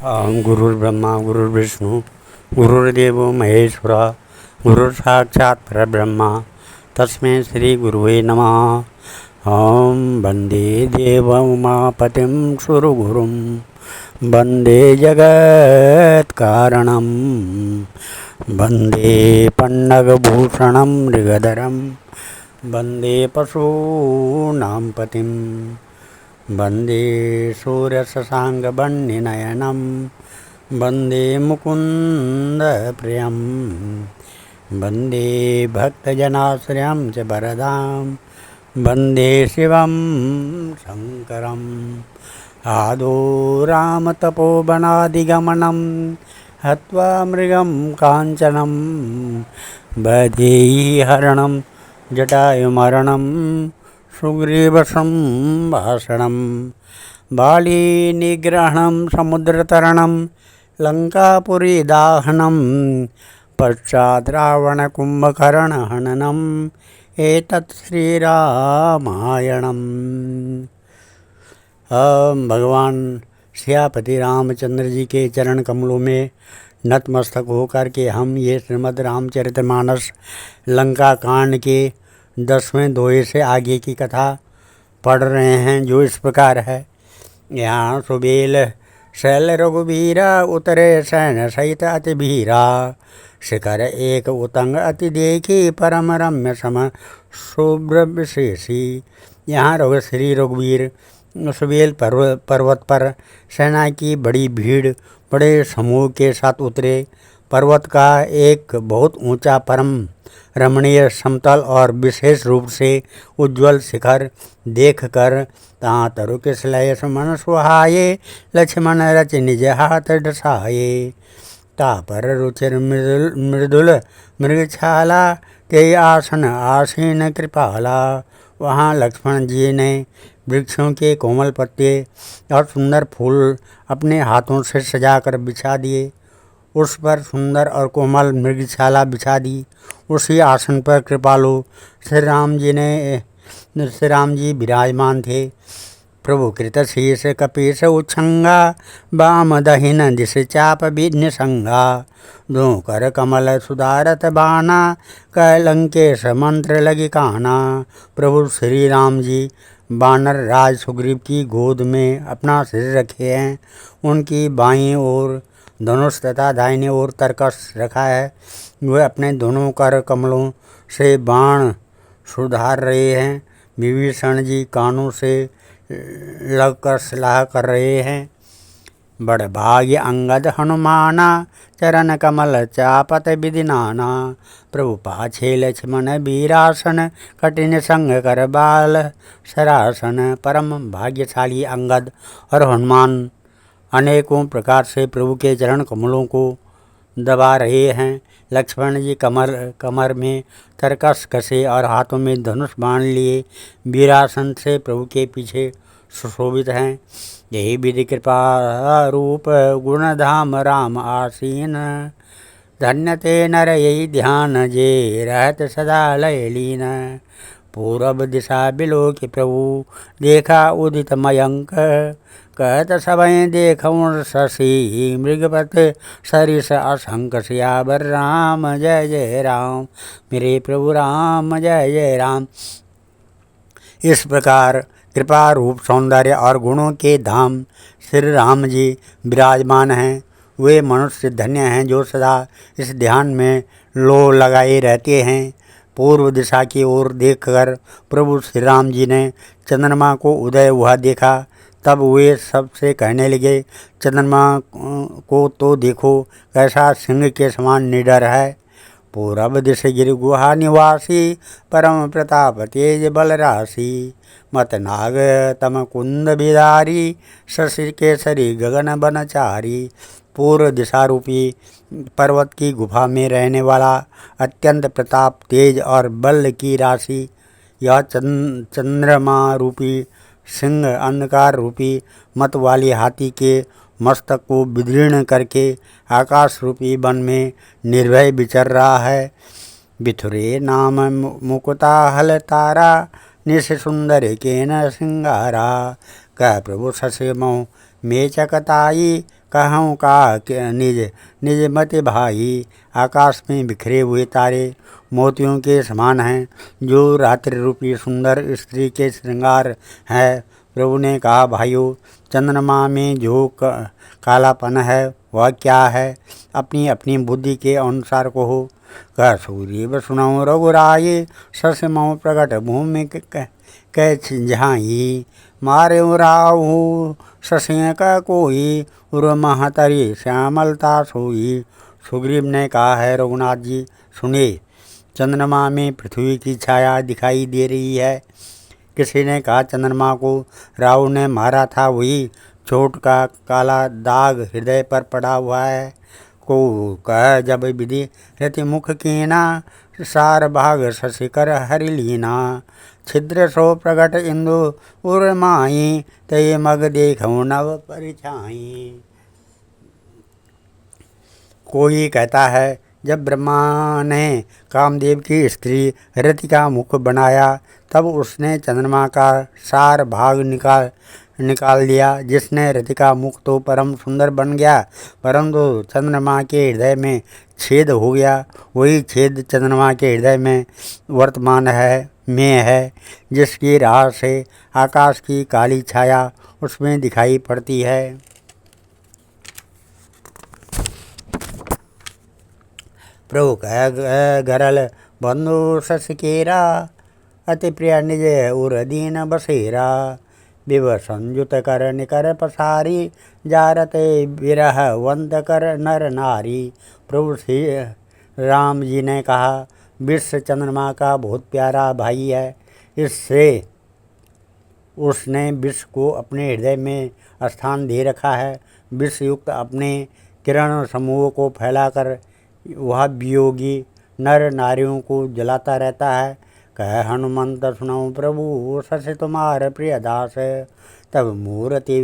गुरुर्ब्रह्मा गुरुर्विष्णु गुरुर्देवो महेश्वर गुरुर्साक्षात् परब्रह्म तस्मै श्री गुरुवे नमः। ओम वंदे देवोमापतिं सुरगुरुं वंदे जगत्कारणं वंदे पन्नगभूषणं मृगधरं वंदे पशूनां पतिं वंदे सूर्यशशाङ्कवर्णनयनं वंदे मुकुन्दप्रियं वंदे भक्तजनाश्रयं च वरदां वंदे शिवं शङ्करम्। आदौ रामतपोवनादिगमनं हत्वा मृगं काञ्चनं वैदेहीहरणं जटायुमरणं सुग्रीवसंभाषणं बालीनिग्रहणं समुद्रतरणं लङ्कापुरीदाहनं पश्चात् रावणकुम्भकर्णहननम् एतत् श्रीरामायणम्। भगवान सियापति रामचंद्र जी के चरण कमलों में नतमस्तक होकर के हम ये श्रीमद् रामचरितमानस लंका कांड के 10वें दोहे से आगे की कथा पढ़ रहे हैं, जो इस प्रकार है। यहाँ सुबेल शैल रघुबीरा उतरे सैन सहित अति भीरा शिखर एक उतंग अति देखी परम रम्य सम शुभ्र विशेषी। यहाँ श्री रघुवीर सुबेल पर्वत पर सेना की बड़ी भीड़ बड़े समूह के साथ उतरे। पर्वत का एक बहुत ऊंचा परम रमणीय समतल और विशेष रूप से उज्ज्वल शिखर देखकर ता तरु किसलय मन सुहाये लक्ष्मण रच निज हाथ डसाये। ता पर रुचिर मृदुल मृगछाला ते आसन आसीन कृपाला। वहाँ लक्ष्मण जी ने वृक्षों के कोमल पत्ते और सुंदर फूल अपने हाथों से सजाकर बिछा दिए। उस पर सुंदर और कोमल मृगशाला बिछा दी। उसी आसन पर कृपालु श्री राम जी विराजमान थे। प्रभु कृत शीस कपीस उच्छंगा वाम दहिन दिश चाप विघ्न संगा। दो कर कमल सुधारत बाना कैलंकेश मंत्र लगी काना। प्रभु श्री राम जी बानर राज सुग्रीव की गोद में अपना सिर रखे हैं। उनकी बाईं ओर धनुष तथा दाहिने ओर तरकस रखा है। वे अपने दोनों कर कमलों से बाण सुधार रहे हैं। विभीषण जी कानों से लगकर सलाह कर रहे हैं। बड़ भाग्य अंगद हनुमाना चरण कमल चापत विधि नाना। प्रभु पाछे लक्ष्मण वीरासन कठिन संग कर बाल सरासन। परम भाग्यशाली अंगद और हनुमान अनेकों प्रकार से प्रभु के चरण कमलों को दबा रहे हैं। लक्ष्मण जी कमर में तरकस कसे और हाथों में धनुष बाण लिए वीरासन से प्रभु के पीछे सुशोभित हैं। यही विधि कृपा रूप गुणधाम राम आसीन। धन्य ते नर यही ध्यान जे रहत सदा लय लीन। पूरब दिशा बिलोक प्रभु देखा उदित मयंक। कहत सबय देखऊँ शशि मृगपत सरिस असंक। सियावर राम जय जय राम मेरे प्रभु राम जय जय राम। इस प्रकार कृपा रूप सौंदर्य और गुणों के धाम श्री राम जी विराजमान हैं। वे मनुष्य धन्य हैं जो सदा इस ध्यान में लो लगाए रहते हैं। पूर्व दिशा की ओर देखकर प्रभु श्री राम जी ने चंद्रमा को उदय हुआ देखा। तब वे सबसे कहने लगे, चंद्रमा को तो देखो कैसा सिंह के समान निडर है। पूरब दिश गिर गुहा निवासी परम प्रताप तेज बल राशि। मत नाग तम कुंद बिदारी शशि केसरी गगन बनचारी। पूर्व दिशा रूपी पर्वत की गुफा में रहने वाला अत्यंत प्रताप तेज और बल की राशि यह चंद्रमा रूपी सिंह अंधकार रूपी मत वाली हाथी के मस्तक को विदीर्ण करके आकाश रूपी वन में निर्भय विचर रहा है। बिथुरे नाम मुकुता हल तारा निश सुंदर के न सिंगारा। कह प्रभु ससे मोह मेचकताई कहूँ का निज निज मत भाई। आकाश में बिखरे हुए तारे मोतियों के समान हैं, जो रात्रि रूपी सुंदर स्त्री के श्रृंगार है। प्रभु ने कहा, भाइयों, चंद्रमा में जो कालापन है वह क्या है? अपनी अपनी बुद्धि के अनुसार कहो। कह सूर्य सुनऊ रघुराई, सस मऊ प्रकट भूमि कै झाई। मारे राहु ससें का कोई, उर महतरी श्यामलता सोई। सुग्रीव ने कहा है, रघुनाथ जी सुने, चंद्रमा में पृथ्वी की छाया दिखाई दे रही है। किसी ने कहा, चंद्रमा को राहु ने मारा था, वही चोट का काला दाग हृदय पर पड़ा हुआ है। को कह, जब विधि रति मुख कीना, सार भाग शशिकर हरि लीना। छिद्र सो प्रगट इंदु उर्माई, तय मग देखो नव परिछाई। कोई कहता है, जब ब्रह्मा ने कामदेव की स्त्री रति का मुख बनाया, तब उसने चंद्रमा का सार भाग निकाल दिया, जिसने रति का मुख तो परम सुंदर बन गया, परंतु चंद्रमा के हृदय में छेद हो गया। वही छेद चंद्रमा के हृदय में वर्तमान है, जिसकी राह से आकाश की काली छाया उसमें दिखाई पड़ती है। प्रभु कह, गरल बंधु ससकेरा, अति प्रिय निज उर दीन बसेरा। विव संयुत कर निकर पसारी, जारते विरह वंत कर नर नारी। प्रभु श्री राम जी ने कहा, विश्व चंद्रमा का बहुत प्यारा भाई है। इससे उसने विश्व को अपने हृदय में स्थान दे रखा है। विश्व युक्त अपने किरण समूह को फैलाकर वह वियोगी नर नारियों को जलाता रहता है। कह हनुमंत सुनो प्रभु, सस तुम्हार प्रिय दास। तब मूर्ति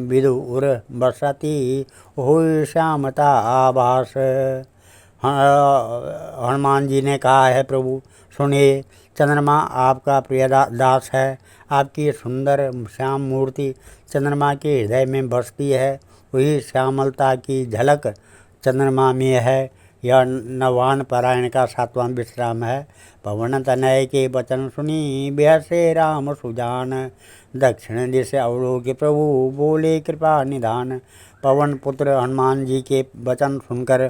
विदु उर बसती, हो श्यामता आभास। हनुमान जी ने कहा है, प्रभु सुनिए, चंद्रमा आपका प्रिय दास है। आपकी सुंदर श्याम मूर्ति चंद्रमा के हृदय में बसती है। वही श्यामलता की झलक चंद्रमा में है। यह नवान पारायण का 7वां विश्राम है। पवन तनय के वचन सुनी, बेहसे राम सुजान। दक्षिण दिश अवलोके प्रभु, बोले कृपा निधान। पवन पुत्र हनुमान जी के वचन सुनकर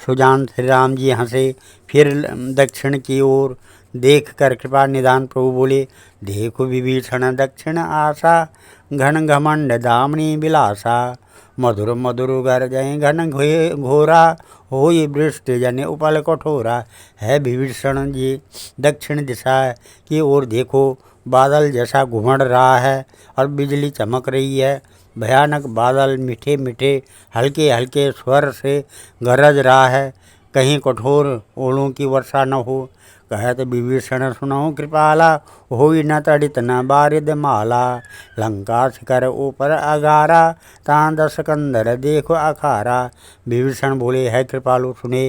सुजान श्री राम जी हंसे। फिर दक्षिण की ओर देख कर कृपा निधान प्रभु बोले, देखो विभीषण दक्षिण आशा, घन घमंड दामनी विलासा। मधुर मधुर गरजय घन घोरा, होई वृष्टि जन उपल कठोरा। है विभीषण जी, दक्षिण दिशा की ओर देखो, बादल जैसा घुमड़ रहा है और बिजली चमक रही है। भयानक बादल मीठे मीठे हल्के हल्के स्वर से गरज रहा है, कहीं कठोर ओलों की वर्षा न हो। कहत विभीषण सुनो कृपाला, होई न तड़ित न बारिद माला। लंका शिखर ऊपर अगारा, तां 10 कंदर देखो अखारा। विभीषण बोले, है कृपालु सुने,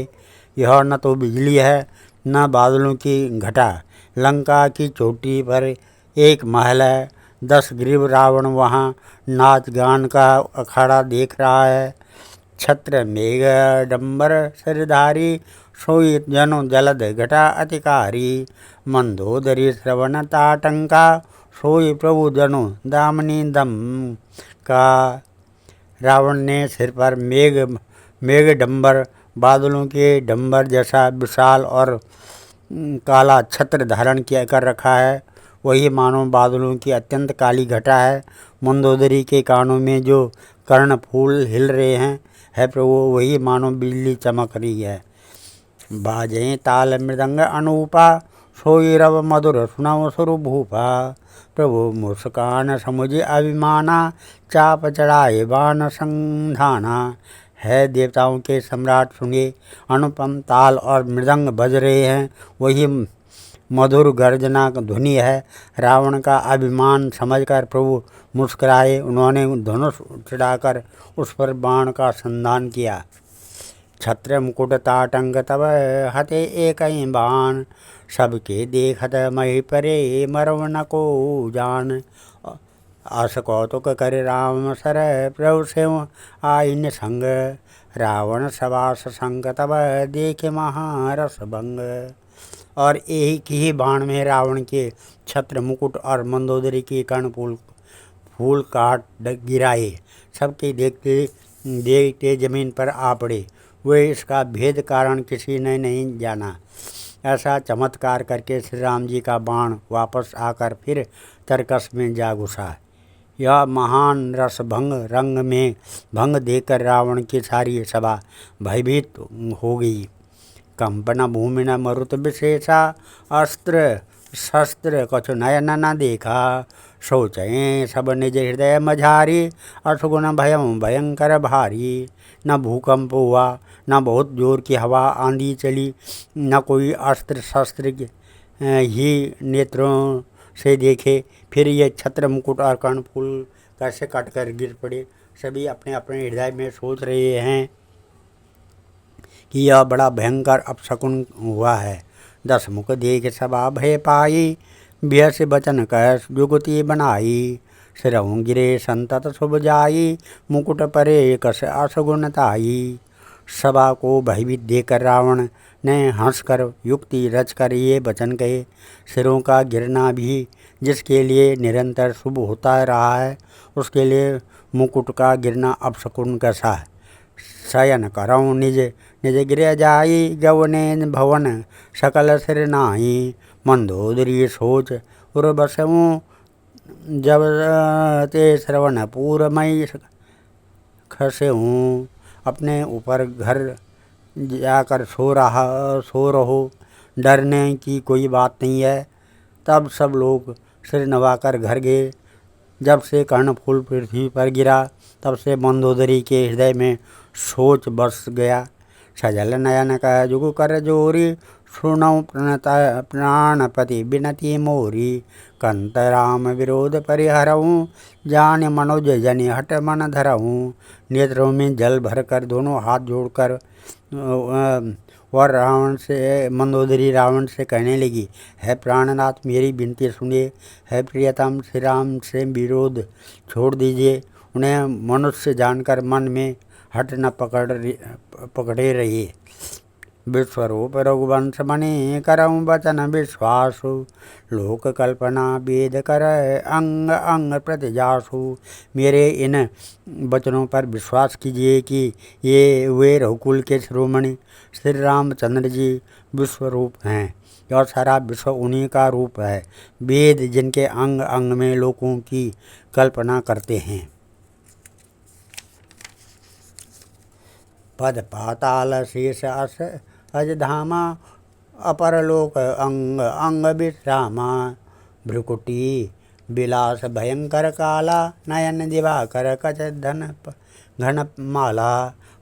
यह न तो बिजली है न बादलों की घटा। लंका की चोटी पर एक महल है, 10 ग्रीव रावण वहाँ नाच गान का अखाड़ा देख रहा है। छत्र मेघ डंबर सिरधारी, सोई जनो जलद घटा अधिकारी। मंदोदरी श्रवण ताटंका, सोई प्रभु जनो दामनी दम का। रावण ने सिर पर मेघ डंबर, बादलों के डंबर जैसा विशाल और काला छत्र धारण किया कर रखा है। वही मानो बादलों की अत्यंत काली घटा है। मंदोदरी के कानों में जो कर्ण फूल हिल रहे हैं, है प्रभु, वही मानो बिजली चमक रही है। बाजें ताल मृदंग अनूपा, सोई रव मधुर सुनव सुर भूपा। प्रभु मुस्कान समुझ अभिमाना, चाप चढ़ाए बाण संधाना। है देवताओं के सम्राट सुनिए, अनुपम ताल और मृदंग बज रहे हैं, वही मधुर गर्जना ध्वनि है। रावण का अभिमान समझकर प्रभु मुस्कुराए। उन्होंने धनुष चढ़ाकर उस पर बाण का संधान किया। छत्र मुकुट ताटंक तब हते एक बाण, सबके देखत मही परे मरव न को जान। आस कौतुक करे राम सर प्रभु से आइन संग। रावण सवास संग तब देखे महारस भंग। और एक ही बाण में रावण के छत्र मुकुट और मंदोदरी के कर्णफूल फूल काट गिराए। सबके देखते देखते जमीन पर आ पड़े। वे इसका भेद कारण किसी ने नहीं जाना। ऐसा चमत्कार करके श्री राम जी का बाण वापस आकर फिर तरकस में जा घुसा। यह महान रस भंग रंग में भंग देकर रावण की सारी सभा भयभीत हो गई। कंपन भूमि न मरुत विशेषा। अस्त्र शस्त्र कछु नयन न देखा। सोचें सब निज हृदय मझारी। असुगुण भयम भयंकर भारी। न भूकंप हुआ, न बहुत जोर की हवा आंधी चली, न कोई अस्त्र शस्त्र ही नेत्रों से देखे। फिर ये छत्र मुकुट और कर्णफूल कैसे कटकर गिर पड़े। सभी अपने अपने हृदय में सोच रहे हैं कि यह बड़ा भयंकर अपशकुन हुआ है। 10 मुख देख सभा भय पाई। भय से बचन कह जुगति बनाई। सिरहु गिरे संतत शुभ जाई। मुकुट परे कस असगुणताई। सभा को भयभीत देकर रावण ने हंसकर युक्ति रचकर ये वचन कहे। सिरों का गिरना भी जिसके लिए निरंतर शुभ होता रहा है, उसके लिए मुकुट का गिरना अपशकुन कैसा है। शयन करऊँ निज निज गृह जाई। गवनेन भवन सकल सिर नाई। मंदोदरी सोच उर्वशऊँ जब ते श्रवण पूरमय खसेऊँ। अपने ऊपर घर जाकर सो रहो, डरने की कोई बात नहीं है। तब सब लोग सिर नवाकर घर गए। जब से कर्णफूल पृथ्वी पर गिरा तब से मंदोदरी के हृदय में सोच बस गया। सजल नयन कह जुगु कर जोरी। सुनऊ प्राणपति बिनती मोरी। कंत राम विरोध परिहरऊँ। जान मनोज जनि हट मन धरऊँ। नेत्रों में जल भरकर दोनों हाथ जोड़कर और मंदोदरी रावण से कहने लगी, है प्राणनाथ मेरी विनती सुनिए। है प्रियतम श्री राम से विरोध छोड़ दीजिए। उन्हें मनुष्य जानकर मन में हट न पकड़े रहिए। विश्वरूप रघुवंश मणि करऊँ वचन विश्वासु। लोक कल्पना वेद कर अंग अंग प्रतिजासु। मेरे इन वचनों पर विश्वास कीजिए कि ये वे रघुकुल के शिरोमणि श्री रामचंद्र जी विश्वरूप हैं और सारा विश्व उन्हीं का रूप है। वेद जिनके अंग अंग में लोकों की कल्पना करते हैं। पद पाताल शेष अस अजधामा। अपरलोक अंग अंग विश्रामा। भ्रुकुटी विलास भयंकर काला। नयन दिवाकर कच धन घन माला।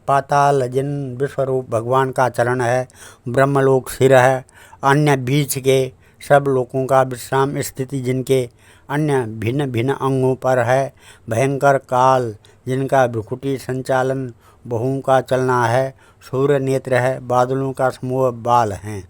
पाताल जिन विश्वरूप भगवान का चरण है, ब्रह्मलोक सिर है, अन्य बीच के सब लोगों का विश्राम स्थिति जिनके अन्य भिन्न भिन्न अंगों पर है। भयंकर काल जिनका भ्रुकुटी संचालन बहुओं का चलना है। सूर्य नेत्र है, बादलों का समूह बाल हैं।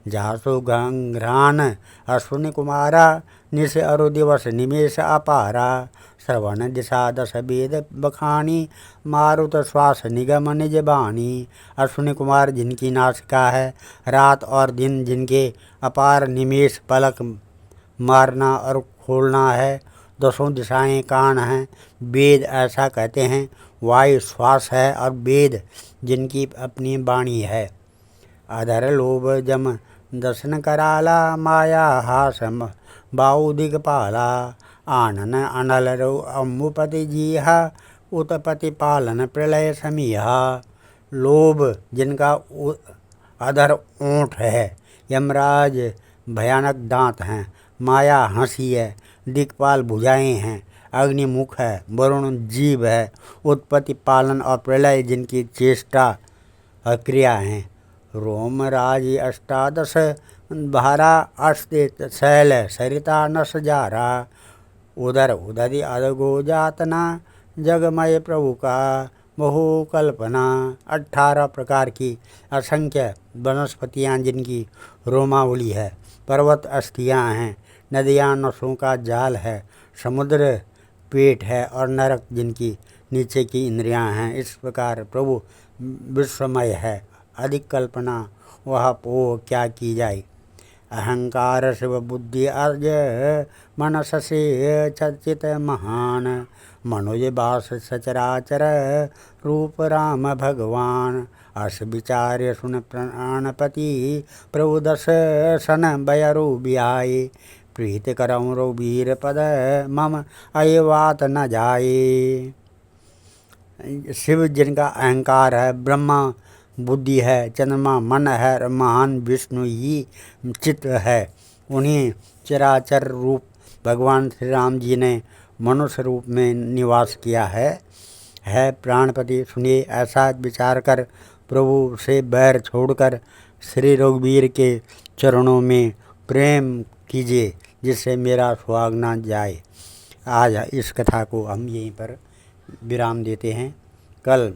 जासु घ्राण अश्विनी कुमारा। निश अरु दिवस निमेष अपारा। श्रवण दिशा दश वेद बखानी। मारुत श्वास निगम निज बाणी। अश्विनी कुमार जिनकी नासिका है, रात और दिन जिनके अपार निमेष पलक मारना और खोलना है। 10 दिशाएं कान हैं। वेद ऐसा कहते हैं। वायु श्वास है और वेद जिनकी अपनी वाणी है। अधर लोभ जम दर्शन कराला। माया हास बाऊ दिगपाला। आनन अनल रो अम्बुपति जीहा। उत्पत्ति पालन प्रलय समीहा। लोभ जिनका अधर ओंठ है, यमराज भयानक दांत हैं। माया हंसी है, दिक्पाल भुजाएं हैं, अग्निमुख है, वरुण जीव है। उत्पत्ति पालन और प्रलय जिनकी चेष्टा और क्रिया हैं। रोमराज अष्टादश भारा। अस्तित शैल सरिता नस जारा। उदर उदधि अदगो जातना। जगमय प्रभु का बहु कल्पना। 18 प्रकार की असंख्य वनस्पतियाँ जिनकी रोमावली है। पर्वत अस्थियाँ हैं, नदियाँ नसों का जाल है, समुद्र पेट है और नरक जिनकी नीचे की इंद्रियां हैं। इस प्रकार प्रभु विश्वमय है, अधिक कल्पना वह पो क्या की जाए। अहंकार शिव बुद्धि अर्ज मनस से चर्चित महान, मनोज बास सचराचर रूप राम भगवान। अस विचार्य सुन प्राणपति प्रभु दस सन बयरु बियाए। प्रीत करऊँ रघुबीर पद मम अयवात न जाए। शिव जिनका अहंकार है, ब्रह्मा बुद्धि है, चंद्रमा मन है, महान विष्णु ही चित्त है, उन्हीं चराचर रूप भगवान श्री राम जी ने मनुष्य रूप में निवास किया है प्राणपति सुनिए। ऐसा विचार कर प्रभु से बैर छोड़कर श्री रघुवीर के चरणों में प्रेम कीजिए, जिससे मेरा सुहाग ना जाए। आज इस कथा को हम यहीं पर विराम देते हैं। कल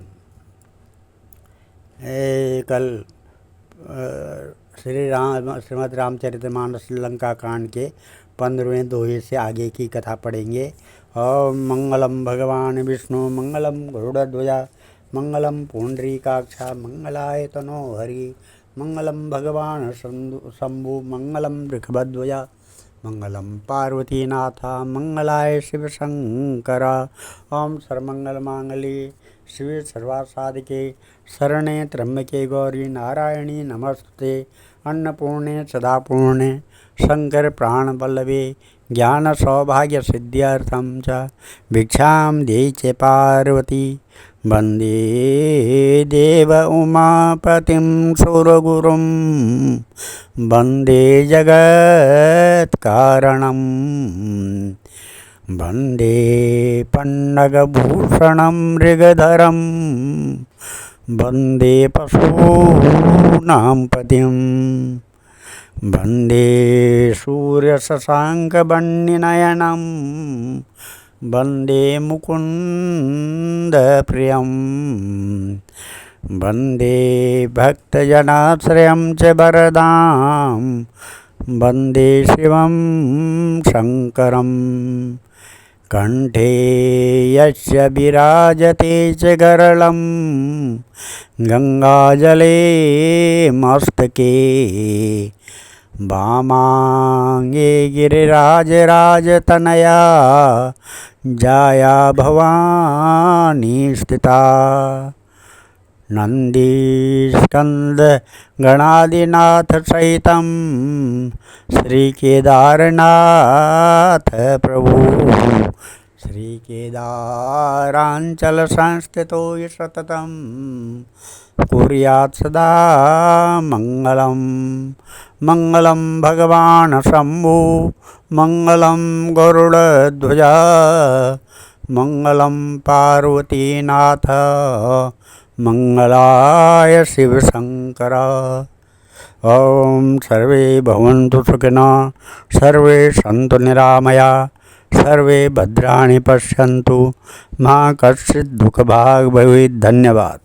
श्रीमद् रामचरितमानस लंका कांड के 15वें दोहे से आगे की कथा पढ़ेंगे। ओम मंगलम भगवान विष्णु मंगलम गरुड़ध्वजा मंगलम पुंडरीकाक्षा मंगलाय तनो हरि मंगलम भगवान शंभु मंगलम ऋषभध्वजा मंगलम पार्वतीनाथा मंगलाय शिव शंकरा। ओम सर्वमंगल मांगल्ये शिवे सर्वासाधिके शरणे त्र्यंबके गौरी नारायणी नमस्ते। अन्नपूर्णे सदापूर्णे शंकर प्राण वल्लभे ज्ञान सौभाग्य सिद्ध्यर्थम च भिक्षां देहि च पार्वती। वंदे देव उमापतिं सुरगुरुं वंदे जगत्कारणं वंदे पन्नगभूषणं मृगधरं वंदे पशूनां पतिं वंदे सूर्यशशाङ्कवह्निनयनं वंदे मुकुन्दप्रियं वंदे भक्तजनाश्रयं च वरदां वंदे शिवं शङ्करं। कंठे यस्य विराजते च गरलं गंगाजले मस्तके वामांगे गिरिराजराजतनया जाया भवानी स्थिता। नंदीस्कंद गणादिनाथ सहितं श्रीकेदारनाथ प्रभु श्रीकेदारांचल संस्थितो सततं कुर्यात् सदा मंगलम। मंगलम भगवान शंभु मंगलम गरुड़ध्वजा मंगलम पार्वतीनाथ मंगलाय शिव शंकरा। ओम सर्वे भवन्तु सुखिनः सर्वे सन्तु निरामया सर्वे भद्राणि पश्यन्तु मा कश्चित् दुःखभाग् भवेत्। धन्यवाद।